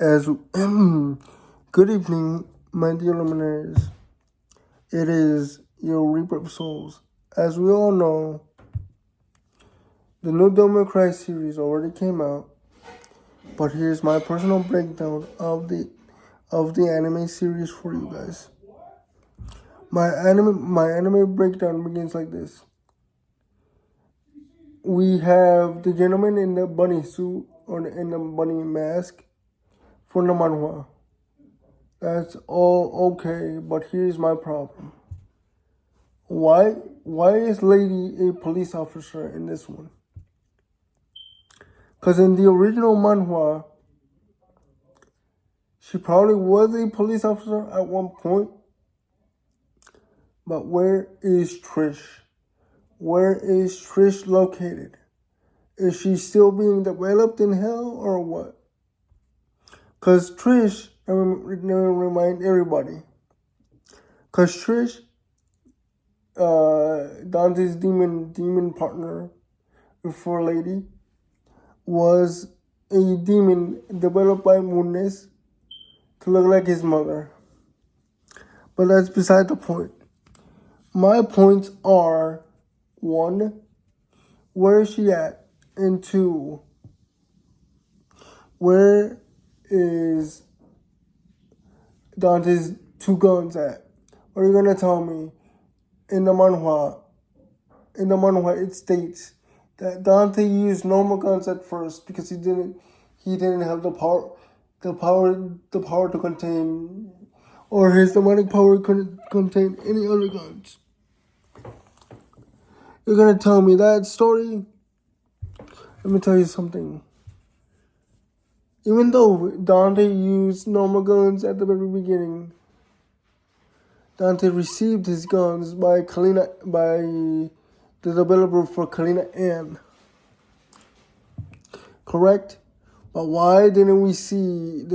As good evening, my dear luminaries. It is your Reaper of Souls. As we all know, the new Devil May Cry series already came out, but here's my personal breakdown of the anime series for you guys. My anime breakdown begins like this. We have the gentleman in the bunny suit or in the bunny mask for the manhwa. That's all okay, but here's my problem. Why is Lady a police officer in this one? Because in the original manhwa, she probably was a police officer at one point. But where is Trish? Where is Trish located? Is she still being developed in hell or what? Because Trish, let me remind everybody. Because Trish, Dante's demon partner for Lady, was a demon developed by Mooness to look like his mother. But that's beside the point. My points are, 1, where is she at? And 2, where is Dante's 2 guns at? What are you gonna tell me? In the manhwa, it states that Dante used normal guns at first because he didn't have the power to contain, or his demonic power couldn't contain any other guns. You're gonna tell me that story? Let me tell you something. Even though Dante used normal guns at the very beginning, Dante received his guns by the developer for Kalina Ann. Correct? But why didn't we see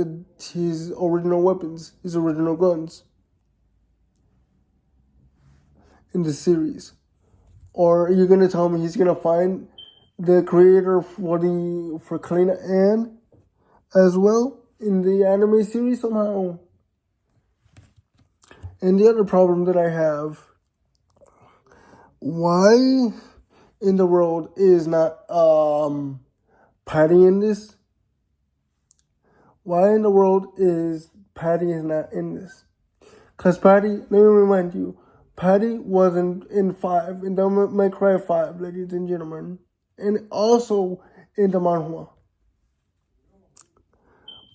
his original weapons, his original guns in the series? Or are you gonna tell me he's gonna find the creator for Kalina Ann as well in the anime series somehow? And the other problem that I have, why in the world is not Patty in this? Why in the world is Patty not in this? Because Patty, let me remind you, Patty wasn't in 5, in Devil May Cry 5, ladies and gentlemen. And also in the manhwa.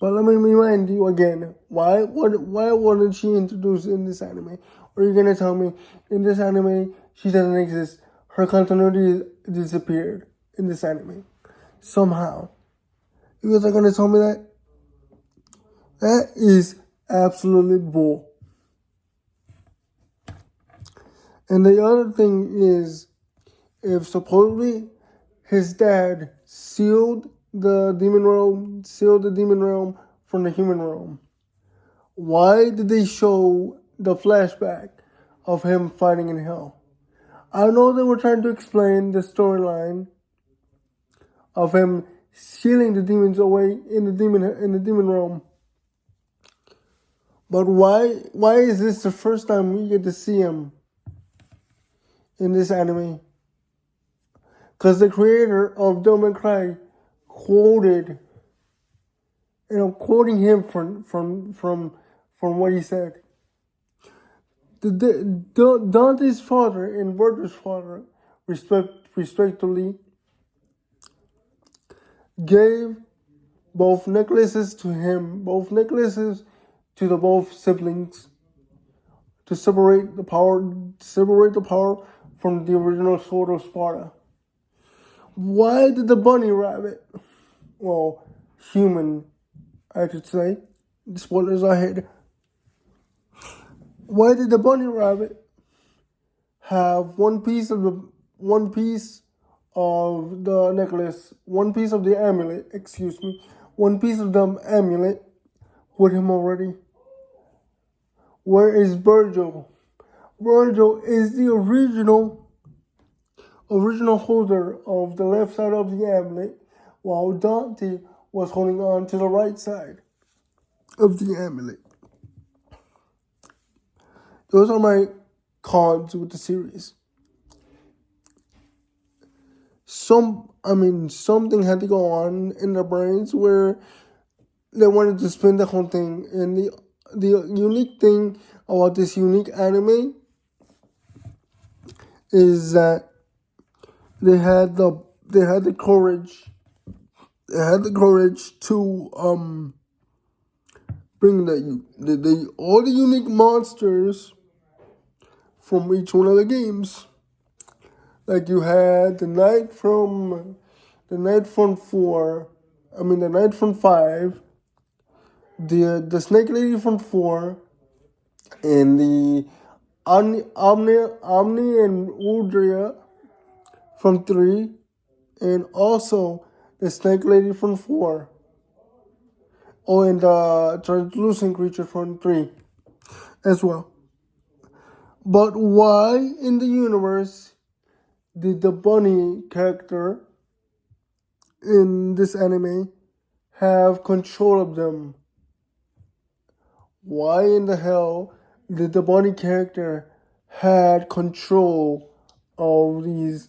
But let me remind you again, why wasn't she introduced in this anime? Or are you gonna tell me in this anime she doesn't exist? Her continuity disappeared in this anime somehow. You guys are gonna tell me that? That is absolutely bull. And the other thing is, if supposedly his dad sealed the demon realm from the human realm, why did they show the flashback of him fighting in hell? I know they were trying to explain the storyline of him sealing the demons away in the demon realm. But why is this the first time we get to see him in this anime? Because the creator of Devil May Cry quoted, and I'm quoting him from what he said. Dante's father and Virgil's father, respectively, gave both necklaces to the both siblings, to separate the power from the original Sword of Sparta. Why did the bunny rabbit, well, human, I should say, spoilers ahead, why did the bunny rabbit have one piece of the necklace, one piece of the amulet, one piece of the amulet with him already? Where is Virgil? Virgil is the original holder of the left side of the amulet, while Dante was holding on to the right side. of the amulet. Those are my cons with the series. Something had to go on in their brains where they wanted to spin the whole thing. And the unique thing about this unique anime is that they had the courage. They had the courage to bring all the unique monsters from each one of the games. Like you had the Knight from 4, the Knight from 5, the Snake Lady from 4, and the Omni and Udria from 3, and also the Snake Lady from 4. Oh, and the Translucent Creature from 3 as well. But why in the universe did the bunny character in this anime have control of them? Why in the hell did the bunny character had control of these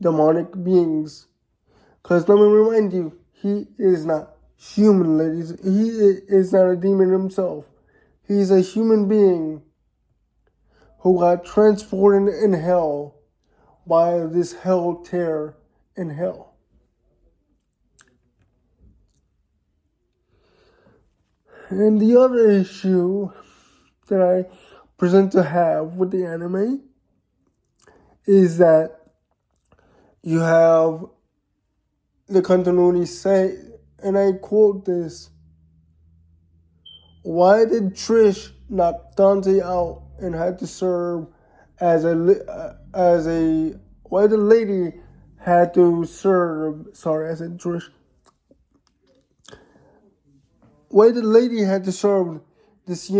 demonic beings? Because let me remind you, he is not human, ladies. He is not a demon himself. He's a human being who got transported in hell by this hell terror in hell. And the other issue that I present to have with the anime is that you have the continuity say, and I quote this, why did Trish knock Dante out and had to serve why the lady had to serve, sorry, I said Trish. Why the lady had to serve this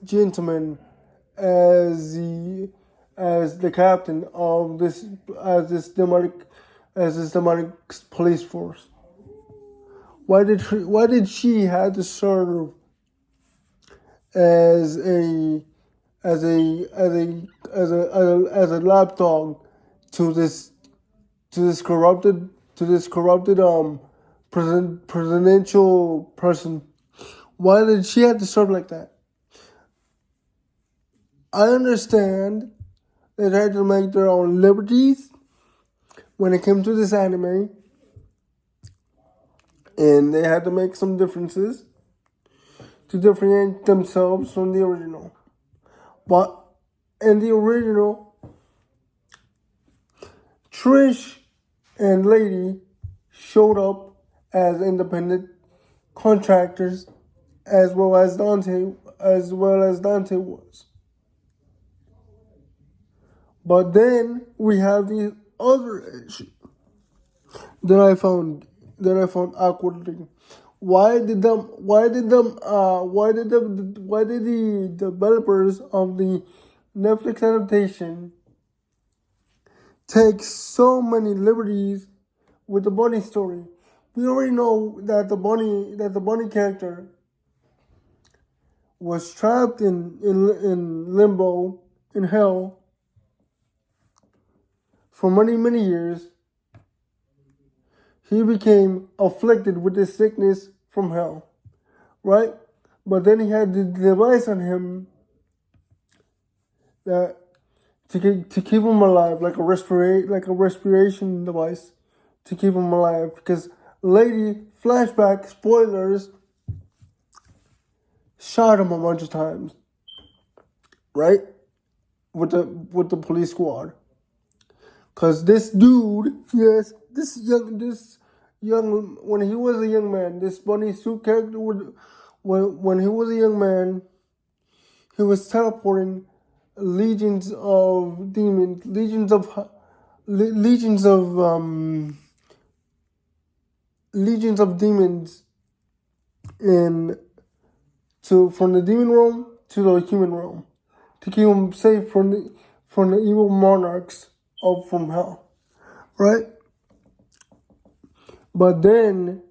gentleman as the captain of this demonic police force? Why did she have to serve as a lapdog to this corrupted presidential person? Why did she have to serve like that? I understand they had to make their own liberties when it came to this anime, and they had to make some differences to differentiate themselves from the original. But in the original, Trish and Lady showed up as independent contractors, as well as Dante was. But then we have the other issue that I found awkwardly. Why did the developers of the Netflix adaptation take so many liberties with the bunny story? We already know that the bunny character was trapped in limbo, in hell, for many years. He became afflicted with this sickness from hell, right? But then he had the device on him that to keep him alive, like a respiration device to keep him alive. Because Lady, flashback, spoilers, shot him a bunch of times, right? With the police squad. Cause this dude, yes, this young, when he was a young man, this bunny suit character when he was a young man, he was teleporting legions of demons, legions of demons from the demon realm to the human realm, to keep him safe from the evil monarchs from hell, right? But then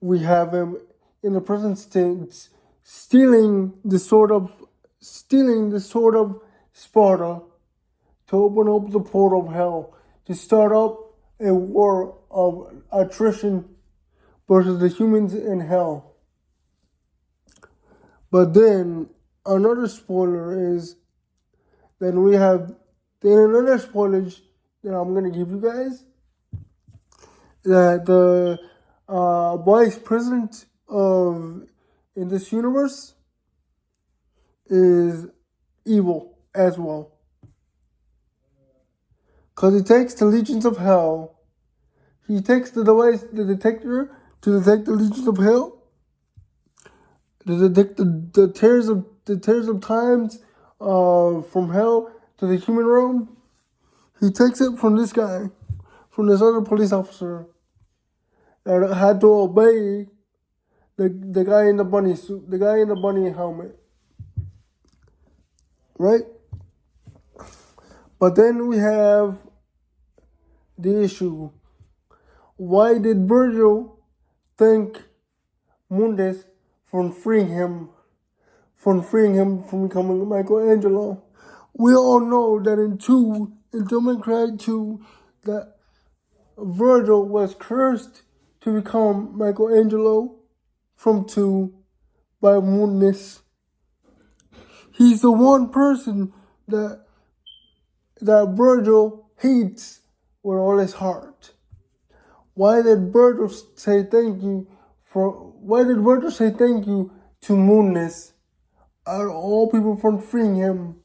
we have him in the present tense, stealing the sword of Sparta to open up the portal of hell, to start up a war of attrition versus the humans in hell. But then another spoiler is that another spoilage that I'm gonna give you guys, that the vice president in this universe is evil as well. Because he takes the legions of hell. He takes the detector, to detect the legions of hell, to detect the tears of times from hell to the human realm. He takes it from this guy, from this other police officer that had to obey the guy in the bunny suit, the guy in the bunny helmet. Right? But then we have the issue. Why did Virgil thank Mundus for freeing him from becoming Michelangelo? We all know that in Devil May Cry 2, that Virgil was cursed to become Michelangelo from 2 by Mundus. He's the one person that Virgil hates with all his heart. Why did Virgil say thank you to Mundus out of all people for freeing him?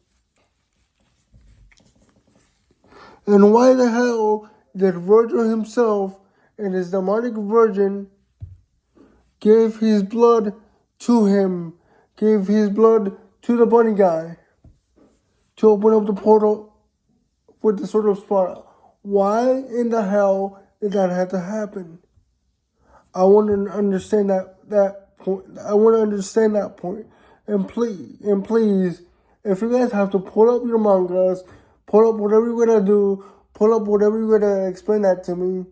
And why the hell did Virgil himself and his demonic virgin give his blood to him, gave his blood to the bunny guy to open up the portal with the sword of Sparta? Why in the hell did that have to happen? I want to understand that point. I want to understand that point. And please, if you guys have to pull up your mangas, pull up whatever you're gonna do, pull up whatever you're gonna explain that to me,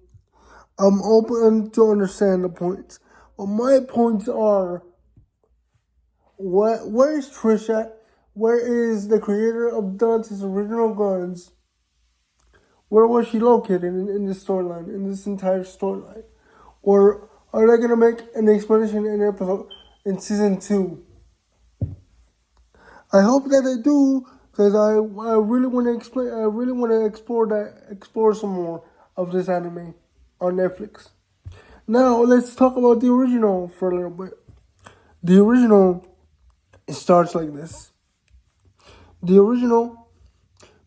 I'm open to understand the points. But my points are: where is Trish at? Where is the creator of Dante's original guns? Where was she located in this storyline, in this entire storyline? Or are they gonna make an explanation in season 2? I hope that they do, because I really want to explain. I really want to explore some more of this anime on Netflix. Now let's talk about the original for a little bit. The original, it starts like this. The original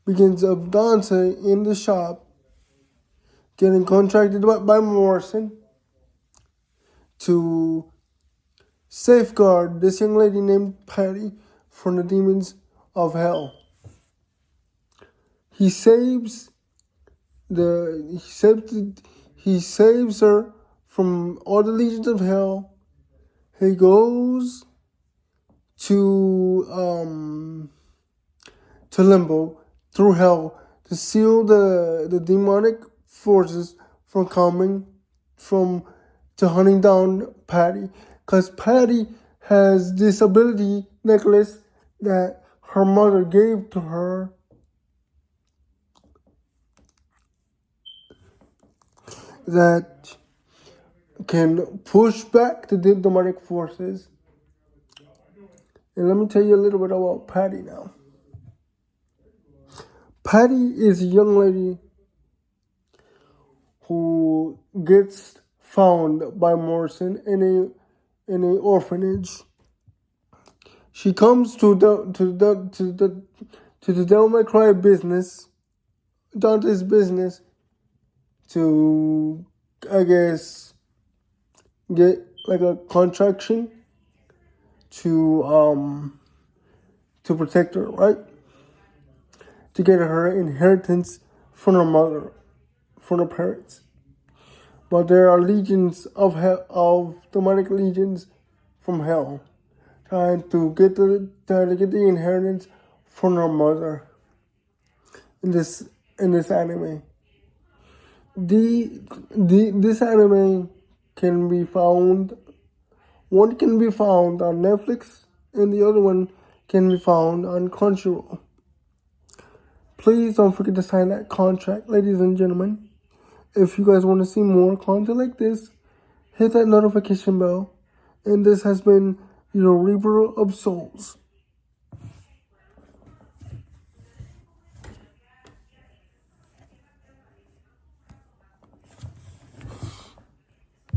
begins of Dante in the shop, getting contracted by Morrison to safeguard this young lady named Patty from the demons of hell. He saves her from all the legions of hell. He goes to Limbo through hell to seal the demonic forces from hunting down Patty, because Patty has this ability necklace that her mother gave to her that can push back the demonic forces. And let me tell you a little bit about Patty now. Patty is a young lady who gets found by Morrison in a orphanage. She comes to the Devil May Cry business, Dante's business, to, I guess, get like a contraction to protect her, right? To get her inheritance from her mother, from her parents. But there are legions of demonic legions from hell, trying to get the inheritance from her mother. In this anime, this anime can be found One can be found on Netflix, and the other one can be found on Crunchyroll. Please don't forget to sign that contract, ladies and gentlemen. If you guys want to see more content like this, hit that notification bell. And this has been your Reaper of Souls.